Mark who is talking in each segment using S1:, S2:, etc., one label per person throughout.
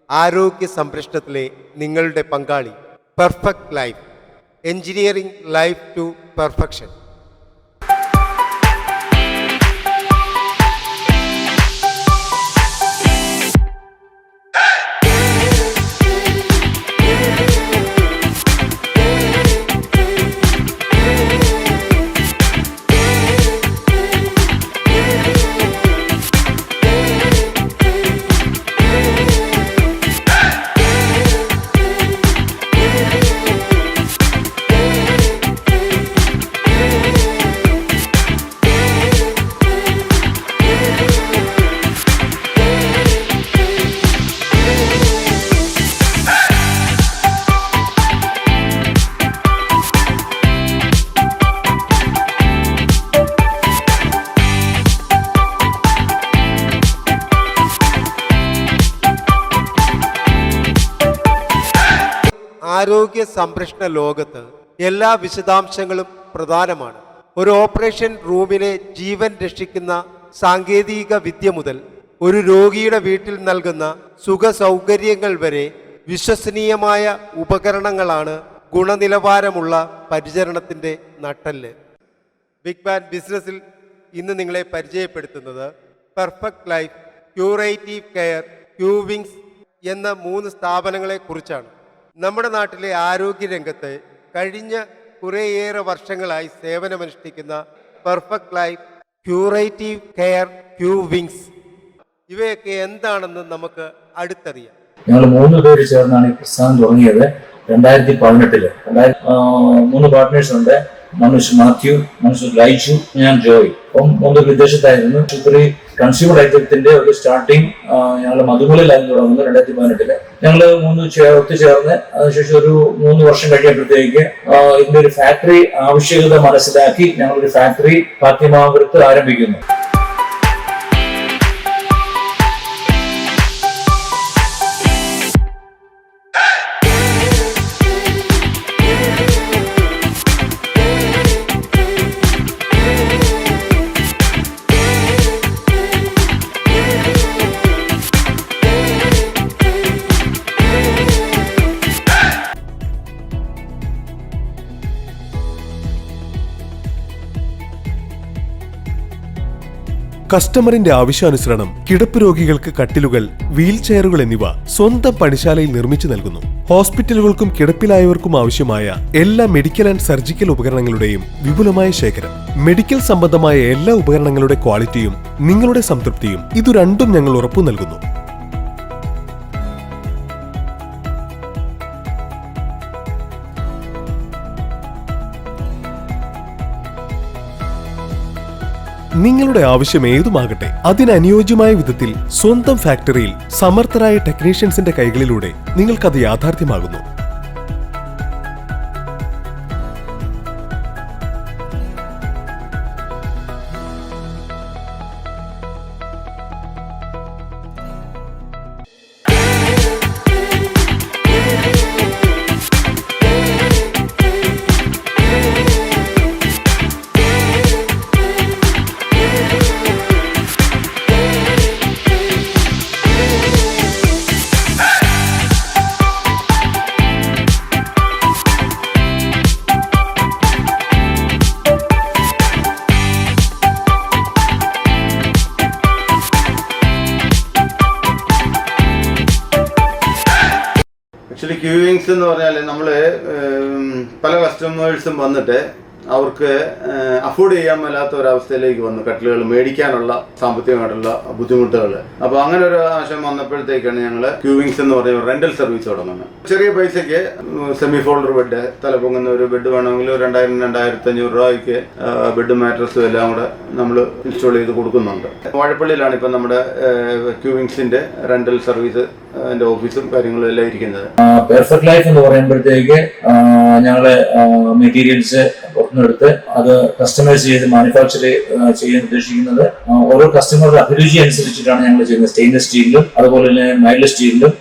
S1: ആരോഗ്യ സംരക്ഷണത്തിലെ നിങ്ങളുടെ പങ്കാളി. Perfect life, engineering life to perfection. ആരോഗ്യ സംരക്ഷണ ലോകത്ത് എല്ലാ വിശദാംശങ്ങളും പ്രധാനമാണ്. ഒരു ഓപ്പറേഷൻ റൂമിലെ ജീവൻ രക്ഷിക്കുന്ന സാങ്കേതിക വിദ്യ മുതൽ ഒരു രോഗിയുടെ വീട്ടിൽ നൽകുന്ന സുഖ സൗകര്യങ്ങൾ വരെ വിശ്വസനീയമായ ഉപകരണങ്ങളാണ് ഗുണനിലവാരമുള്ള പരിചരണത്തിൻ്റെ നട്ടെല്ല്. ബിഗ് ബാൻ ബിസിനസ്സിൽ ഇന്ന് നിങ്ങളെ പരിചയപ്പെടുത്തുന്നത് പെർഫെക്റ്റ് ലൈഫ്, ക്യൂറേറ്റീവ് കെയർ, ക്യൂവിങ്സ് എന്ന 3 സ്ഥാപനങ്ങളെക്കുറിച്ചാണ്. നമ്മുടെ നാട്ടിലെ ആരോഗ്യരംഗത്ത് കഴിഞ്ഞ കുറേയേറെ വർഷങ്ങളായി സേവനമനുഷ്ഠിക്കുന്ന പെർഫെക്റ്റ് ലൈഫ്, ക്യൂറേറ്റീവ് കെയർ, ക്യൂവിങ്സ് ഇവയൊക്കെ എന്താണെന്ന് നമുക്ക് അടുത്തറിയാം.
S2: ഞങ്ങൾ 3 പേര് ചേർന്നാണ് ഈ പ്രസ്ഥാനം തുടങ്ങിയത് 2018. 3 പാർട്ട്നേഴ്സ് ഉണ്ട്. മനുഷ്യ മാത്യു, മനുഷ്യ ലൈജു, ഞാൻ ജോയ്. അപ്പം 3 വിദേശത്തായിരുന്നു. ഇത്തിരി കൺസ്യൂമർ ഐറ്റത്തിന്റെ ഒരു സ്റ്റാർട്ടിങ് ഞങ്ങൾ മധുമലയിലായിരുന്നു തുടങ്ങുന്നത് 2018. ഞങ്ങൾ 3 ഒത്തുചേർന്ന് അതിനുശേഷം ഒരു 3 വർഷം കഴിയുമ്പോഴത്തേക്ക് ഇതിന്റെ ഒരു ഫാക്ടറി ആവശ്യകത മനസ്സിലാക്കി ഞങ്ങളൊരു ഫാക്ടറി ഫാത്തിമാപുരത്ത് ആരംഭിക്കുന്നു.
S3: കസ്റ്റമറിന്റെ ആവശ്യാനുസരണം കിടപ്പ് രോഗികൾക്ക് കട്ടിലുകൾ, വീൽ ചെയറുകൾ എന്നിവ സ്വന്തം പണിശാലയിൽ നിർമ്മിച്ചു നൽകുന്നു. ഹോസ്പിറ്റലുകൾക്കും കിടപ്പിലായവർക്കും ആവശ്യമായ എല്ലാ മെഡിക്കൽ ആൻഡ് സർജിക്കൽ ഉപകരണങ്ങളുടെയും വിപുലമായ ശേഖരം. മെഡിക്കൽ സംബന്ധമായ എല്ലാ ഉപകരണങ്ങളുടെ ക്വാളിറ്റിയും നിങ്ങളുടെ സംതൃപ്തിയും ഇതു രണ്ടും ഞങ്ങൾ ഉറപ്പു നൽകുന്നു. നിങ്ങളുടെ ആവശ്യം ഏതുമാകട്ടെ, അതിനനുയോജ്യമായ വിധത്തിൽ സ്വന്തം ഫാക്ടറിയിൽ സമർത്ഥരായ ടെക്നീഷ്യൻസിന്റെ കൈകളിലൂടെ നിങ്ങൾക്കത് യാഥാർത്ഥ്യമാകുന്നു.
S4: ആക്ച്വലി ക്യൂവിങ്സ് എന്ന് പറഞ്ഞാൽ നമ്മൾ പല കസ്റ്റമേഴ്സും വന്നിട്ട് അവർക്ക് അഫോർഡ് ചെയ്യാൻ മേലാത്ത ഒരവസ്ഥയിലേക്ക് വന്നു കട്ടിലുകൾ മേടിക്കാനുള്ള സാമ്പത്തികമായിട്ടുള്ള ബുദ്ധിമുട്ടുകൾ. അപ്പോൾ അങ്ങനെ ഒരു ആശയം വന്നപ്പോഴത്തേക്കാണ് ഞങ്ങൾ ക്യൂവിങ്സ് എന്ന് പറഞ്ഞ റെന്റൽ സർവീസ് തുടങ്ങുന്നത്. ചെറിയ പൈസയ്ക്ക് സെമി ഫോൾഡർ ബെഡ്, തലപൊങ്ങുന്ന ഒരു ബെഡ് വേണമെങ്കിൽ 2000-2500 രൂപയ്ക്ക് ബെഡ് മാട്രസും എല്ലാം കൂടെ നമ്മൾ ഇൻസ്റ്റാൾ ചെയ്ത് കൊടുക്കുന്നുണ്ട്. വാഴപ്പള്ളിയിലാണ് ഇപ്പം നമ്മുടെ ക്യൂവിങ്സിന്റെ റെന്റൽ സർവീസ് ഓഫീസും കാര്യങ്ങളും എല്ലാം ഇരിക്കുന്നത്.
S2: പെർഫെക്റ്റ് ലൈഫ് എന്ന് പറയുമ്പോഴത്തേക്ക് ഞങ്ങള് മെറ്റീരിയൽസ് പുറത്തുനിന്നെടുത്ത് അത് കസ്റ്റമൈസ് ചെയ്ത് മാനുഫാക്ചർ ചെയ്യാൻ ഉദ്ദേശിക്കുന്നത് ഓരോ കസ്റ്റമറുടെ അഭിരുചി അനുസരിച്ചിട്ടാണ് ഞങ്ങൾ ചെയ്യുന്നത്. സ്റ്റെയിൻലെസ് സ്റ്റീലിലും അതുപോലെ തന്നെ മൈൽഡ് സ്റ്റീലിലും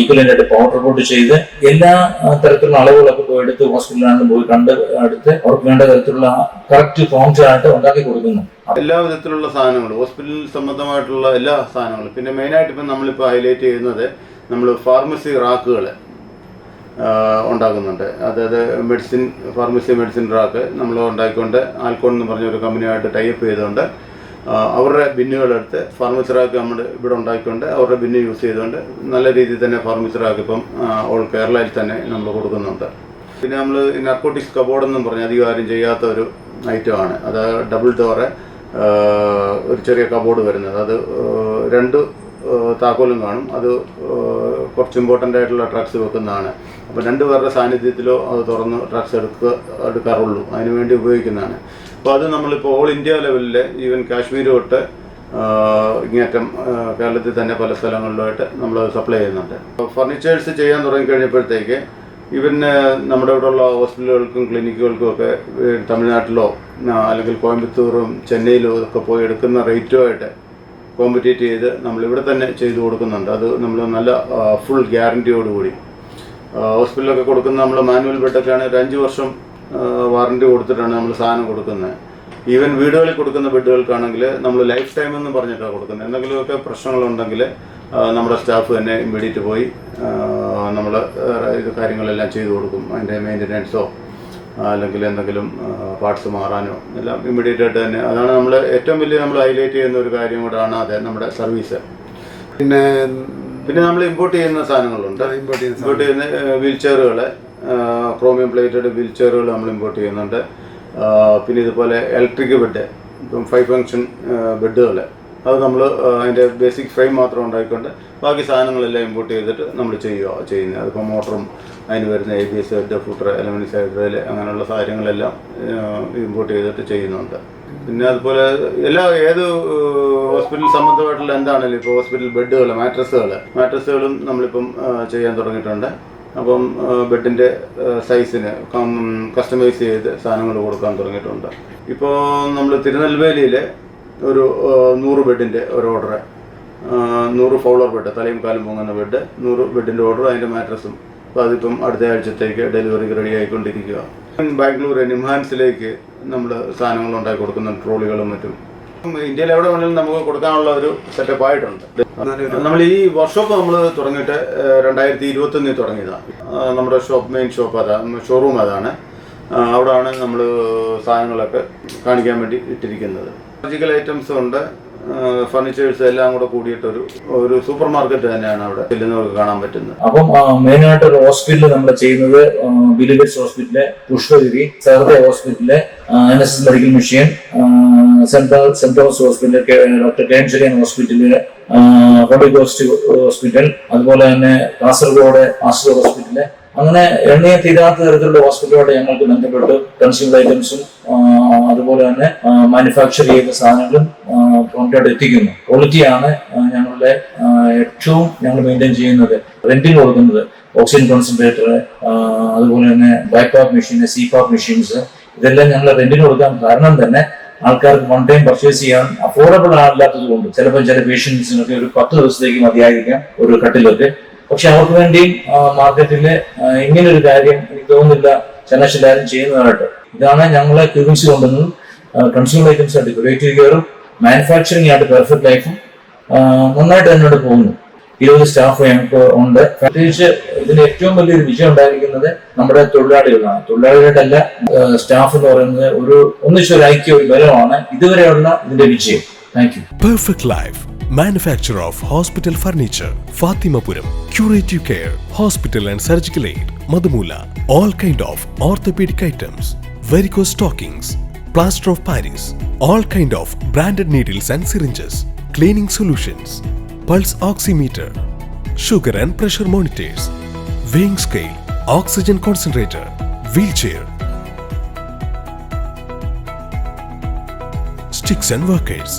S2: ഈക്വലന്റ് ആയിട്ട് പൗഡർ കോട്ട് ചെയ്ത് എല്ലാ തരത്തിലുള്ള അളവുകളൊക്കെ പോയി എടുത്ത് ഹോസ്പിറ്റലിലാണെങ്കിലും പോയി കണ്ട് എടുത്ത് അവർക്ക് വേണ്ട തരത്തിലുള്ള കറക്റ്റ് ഫോംസ് ആയിട്ട് ഉണ്ടാക്കി കൊടുക്കുന്നു.
S4: എല്ലാ വിധത്തിലുള്ള സാധനങ്ങളും, ഹോസ്പിറ്റൽ സംബന്ധമായിട്ടുള്ള എല്ലാ സാധനങ്ങളും. പിന്നെ മെയിനായിട്ട് ഇപ്പം നമ്മളിപ്പോൾ ഹൈലൈറ്റ് ചെയ്യുന്നത് നമ്മൾ ഫാർമസി റാക്കുകൾ ഉണ്ടാക്കുന്നുണ്ട്. അതായത് മെഡിസിൻ റാക്ക് നമ്മൾ ഉണ്ടാക്കിക്കൊണ്ട് ആൽക്കോൺ എന്ന് പറഞ്ഞൊരു കമ്പനിയായിട്ട് ടൈപ്പ് ചെയ്തുകൊണ്ട് അവരുടെ ബിന്നുകളെടുത്ത് ഫാർമസി റാക്ക് നമ്മൾ ഇവിടെ ഉണ്ടാക്കിക്കൊണ്ട് അവരുടെ ബിന്ന് യൂസ് ചെയ്തുകൊണ്ട് നല്ല രീതിയിൽ തന്നെ ഫാർമസി റാക്ക് ഇപ്പം ഓൾ കേരളയിൽ തന്നെ നമ്മൾ കൊടുക്കുന്നുണ്ട്. പിന്നെ നമ്മൾ നർക്കോട്ടിക്സ് കബോർഡ് എന്നും പറഞ്ഞ് അധികം ആരും ചെയ്യാത്ത ഒരു ഐറ്റമാണ്. അത് ഡബിൾ ഡോറ് ഒരു ചെറിയ കബോർഡ് വരുന്നത്. അത് 2 താക്കോലും കാണും. അത് കുറച്ച് ഇമ്പോർട്ടൻ്റ് ആയിട്ടുള്ള ഡ്രഗ്സ് വെക്കുന്നതാണ്. അപ്പോൾ 2 പേരുടെ സാന്നിധ്യത്തിലോ അത് തുറന്ന് ഡ്രഗ്സ് എടുക്കാറുള്ളൂ. അതിനുവേണ്ടി ഉപയോഗിക്കുന്നതാണ്. അപ്പോൾ അത് നമ്മളിപ്പോൾ ഓൾ ഇന്ത്യ ലെവലിൽ ഈവൻ കാശ്മീർ തൊട്ട് ഇങ്ങേറ്റം കേരളത്തിൽ തന്നെ പല സ്ഥലങ്ങളിലുമായിട്ട് നമ്മൾ സപ്ലൈ ചെയ്യുന്നുണ്ട്. ഫർണിച്ചേഴ്സ് ചെയ്യാൻ തുടങ്ങിക്കഴിഞ്ഞപ്പോഴത്തേക്ക് ഈവൻ നമ്മുടെ ഇവിടെയുള്ള ഹോസ്പിറ്റലുകൾക്കും ക്ലിനിക്കുകൾക്കും ഒക്കെ തമിഴ്നാട്ടിലോ അല്ലെങ്കിൽ കോയമ്പത്തൂറും ചെന്നൈയിലോ ഒക്കെ പോയി എടുക്കുന്ന റേറ്റുമായിട്ട് കോമ്പറ്റീറ്റ് ചെയ്ത് നമ്മളിവിടെ തന്നെ ചെയ്തു കൊടുക്കുന്നുണ്ട്. അത് നമ്മൾ നല്ല ഫുൾ ഗ്യാരൻറ്റിയോടുകൂടി ഹോസ്പിറ്റലൊക്കെ കൊടുക്കുന്ന നമ്മൾ മാനുവൽ ബെഡൊക്കെ ആണെങ്കിൽ 5 വർഷം വാറൻറ്റി കൊടുത്തിട്ടാണ് നമ്മൾ സാധനം കൊടുക്കുന്നത്. ഈവൻ വീടുകളിൽ കൊടുക്കുന്ന ബെഡുകൾക്കാണെങ്കിൽ നമ്മൾ ലൈഫ് ടൈം എന്ന് പറഞ്ഞിട്ടാണ് കൊടുക്കുന്നത്. എന്തെങ്കിലുമൊക്കെ പ്രശ്നങ്ങളുണ്ടെങ്കിൽ നമ്മുടെ സ്റ്റാഫ് തന്നെ ഇമ്മീഡിയറ്റ് പോയി നമ്മൾ ഇത് കാര്യങ്ങളെല്ലാം ചെയ്തു കൊടുക്കും. അതിൻ്റെ മെയിൻ്റനൻസോ അല്ലെങ്കിൽ എന്തെങ്കിലും പാർട്സ് മാറാനോ എല്ലാം ഇമ്മീഡിയറ്റ് ആയിട്ട് തന്നെ. അതാണ് നമ്മൾ ഏറ്റവും വലിയ നമ്മൾ ഹൈലൈറ്റ് ചെയ്യുന്ന ഒരു കാര്യം കൂടാണ് അത് നമ്മുടെ സർവീസ്. പിന്നെ നമ്മൾ ഇമ്പോർട്ട് ചെയ്യുന്ന സാധനങ്ങളുണ്ട്. ഇമ്പോർട്ട് ചെയ്യുന്ന വീൽ ചെയറുകൾ, ക്രോമിയം പ്ലേറ്റഡ് വീൽ ചെയറുകൾ നമ്മൾ ഇമ്പോർട്ട് ചെയ്യുന്നുണ്ട്. പിന്നെ ഇതുപോലെ ഇലക്ട്രിക് ബെഡ്, ഇപ്പം 5 ഫംഗ്ഷൻ ബെഡുകൾ, അത് നമ്മൾ അതിൻ്റെ ബേസിക് ഫ്രെയിം മാത്രം ഉണ്ടാക്കിക്കൊണ്ട് ബാക്കി സാധനങ്ങളെല്ലാം ഇമ്പോർട്ട് ചെയ്തിട്ട് നമ്മൾ ചെയ്യുന്നത്. അതിപ്പോൾ മോട്ടറും അതിന് വരുന്ന ABS head, footer, element side അങ്ങനെയുള്ള കാര്യങ്ങളെല്ലാം ഇമ്പോർട്ട് ചെയ്തിട്ട് ചെയ്യുന്നുണ്ട്. പിന്നെ അതുപോലെ ഏത് ഹോസ്പിറ്റൽ സംബന്ധമായിട്ടുള്ള എന്താണെങ്കിലും ഇപ്പോൾ ഹോസ്പിറ്റൽ ബെഡുകൾ, മാട്രസുകളും നമ്മളിപ്പം ചെയ്യാൻ തുടങ്ങിയിട്ടുണ്ട്. അപ്പം ബെഡിൻ്റെ സൈസിന് കസ്റ്റമൈസ് ചെയ്ത് സാധനങ്ങൾ കൊടുക്കാൻ തുടങ്ങിയിട്ടുണ്ട്. ഇപ്പോൾ നമ്മൾ തിരുനെൽവേലിയിൽ ഒരു 100 ബെഡിൻ്റെ ഒരു ഓർഡർ, 100 ഫൗളർ ബെഡ്, തലയും കാലും പൊങ്ങുന്ന ബെഡ്, 100 ബെഡിൻ്റെ ഓർഡർ, അതിൻ്റെ മാട്രസും. അപ്പോൾ അതിപ്പം അടുത്ത ആഴ്ചത്തേക്ക് ഡെലിവറിക്ക് റെഡി ആയിക്കൊണ്ടിരിക്കുക. ബാംഗ്ലൂർ നിംഹാൻസിലേക്ക് നമ്മൾ സാധനങ്ങൾ ഉണ്ടാക്കി കൊടുക്കുന്ന ട്രോളികളും മറ്റും ഇന്ത്യയിൽ എവിടെ വേണമെങ്കിലും നമുക്ക് കൊടുക്കാനുള്ള ഒരു സെറ്റപ്പ് ആയിട്ടുണ്ട്. നമ്മൾ ഈ വർക്ക്ഷോപ്പ് നമ്മൾ തുടങ്ങിയിട്ട് 2021 തുടങ്ങിയതാണ്. നമ്മുടെ മെയിൻ ഷോപ്പ് അതാണ്, ഷോറൂം അതാണ്. അവിടെയാണ് നമ്മൾ സാധനങ്ങളൊക്കെ കാണിക്കാൻ വേണ്ടി ഇട്ടിരിക്കുന്നത്. സർജിക്കൽ ഐറ്റംസും ഉണ്ട്, ഫർണിച്ചേഴ്സ് എല്ലാം കൂടെ കൂടിയിട്ടൊരു സൂപ്പർ മാർക്കറ്റ് തന്നെയാണ് അവിടെ ചെല്ലുന്നവർക്ക് കാണാൻ പറ്റുന്നത്.
S2: അപ്പം മെയിനായിട്ട് ഒരു ഹോസ്പിറ്റലിൽ നമ്മൾ ചെയ്യുന്നത് ബിലിഗേറ്റ്സ് ഹോസ്പിറ്റലിലെ പുഷ്പഗിരി, സഹൃദയ ഹോസ്പിറ്റലിലെ NSS medical mission, saint Thomas ഹോസ്പിറ്റലിലെ ഡോക്ടർ കെ എൻ ചെറിയൻ ഹോസ്പിറ്റലിലെ ഹോളി ഗോസ്റ്റ് ഹോസ്പിറ്റൽ, അതുപോലെ തന്നെ കാസർഗോഡ് ആസ്റ്റർ ഹോസ്പിറ്റലിലെ, അങ്ങനെ എണ്ണയെ തീരാത്ത തരത്തിലുള്ള ഹോസ്പിറ്റലുകളോട് ഞങ്ങൾക്ക് ബന്ധപ്പെട്ട് കൺസ്യൂമർ ഐറ്റംസും അതുപോലെ തന്നെ മാനുഫാക്ചർ ചെയ്ത സാധനങ്ങളും പ്രോംപ്റ്റായിട്ട് എത്തിക്കുന്നു. ക്വാളിറ്റിയാണ് ഞങ്ങളുടെ ഏറ്റവും ഞങ്ങൾ മെയിൻറ്റെയിൻ ചെയ്യുന്നത്. റെന്റിന് കൊടുക്കുന്നത് ഓക്സിജൻ കോൺസെൻട്രേറ്റർ, അതുപോലെ തന്നെ ബാക്കപ്പ് മെഷീൻ, CPAP മെഷീൻസ്, ഇതെല്ലാം ഞങ്ങൾ റെന്റിന് കൊടുക്കാൻ കാരണം തന്നെ ആൾക്കാർക്ക് വൺ ടൈം പർച്ചേസ് ചെയ്യാൻ അഫോർഡബിൾ ആണില്ലാത്തത് കൊണ്ട് ചിലപ്പോൾ ചില പേഷ്യൻസിനൊക്കെ ഒരു 10 ദിവസത്തേക്ക് മതിയായിരിക്കാം ഒരു കട്ടിലൊക്കെ. പക്ഷെ അവർക്ക് വേണ്ടി മാർക്കറ്റിൽ ഇങ്ങനൊരു കാര്യം എനിക്ക് തോന്നുന്നില്ല ചലനാശിലാരും ചെയ്യുന്നതായിട്ട്. ഇതാണ് ഞങ്ങളെ ക്യൂബിൻസ് കൊണ്ടുവന്നതും കൺസ്യൂമർ ഐറ്റംസ് ആയിട്ട് ഡെക്കറേറ്റീവ് കെയറും മാനുഫാക്ചറിംഗ് ആയിട്ട് പെർഫെക്റ്റ് ലൈഫും നന്നായിട്ട് എന്നോട് പോകുന്നു. 20 സ്റ്റാഫ് ഞങ്ങൾക്ക് ഉണ്ട്. പ്രത്യേകിച്ച് ഇതിന് ഏറ്റവും വലിയൊരു വിജയം ഉണ്ടായിരിക്കുന്നത് നമ്മുടെ തൊഴിലാളികളാണ്. തൊഴിലാളികളുടെ സ്റ്റാഫ് എന്ന് പറയുന്നത് ഒന്നിച്ചൊരു ഐക്യ ഒരു ബലമാണ് ഇതുവരെയുള്ള ഇതിന്റെ വിജയം. Thank you.
S3: Perfect Life, manufacturer of hospital furniture, Fatimapuram, curative care, hospital and surgical aid, Madhumula, all kind of orthopedic items, varicose stockings, plaster of Paris, all kind of branded needles and syringes, cleaning solutions, pulse oximeter, sugar and pressure monitors, weighing scale, oxygen concentrator, wheelchair, sticks and workers,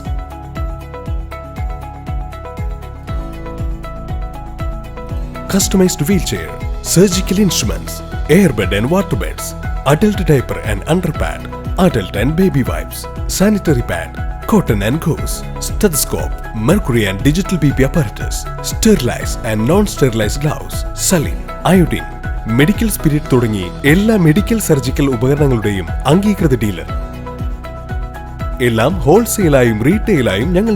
S3: customized wheelchair, surgical instruments, airbed and water beds, adult diaper and underpad, adult and baby wipes, sanitary pad, cotton and gauze, stethoscope, mercury and digital BP apparatus, sterilized and non-sterilized gloves, saline, iodine, medical spirit തുടങ്ങി എല്ലാ medical surgical ഉപകരണങ്ങളുടെയും അംഗീകൃത dealer. എല്ലാം ഹോൾസെയിലായും റീറ്റെയിലായും ഞങ്ങൾ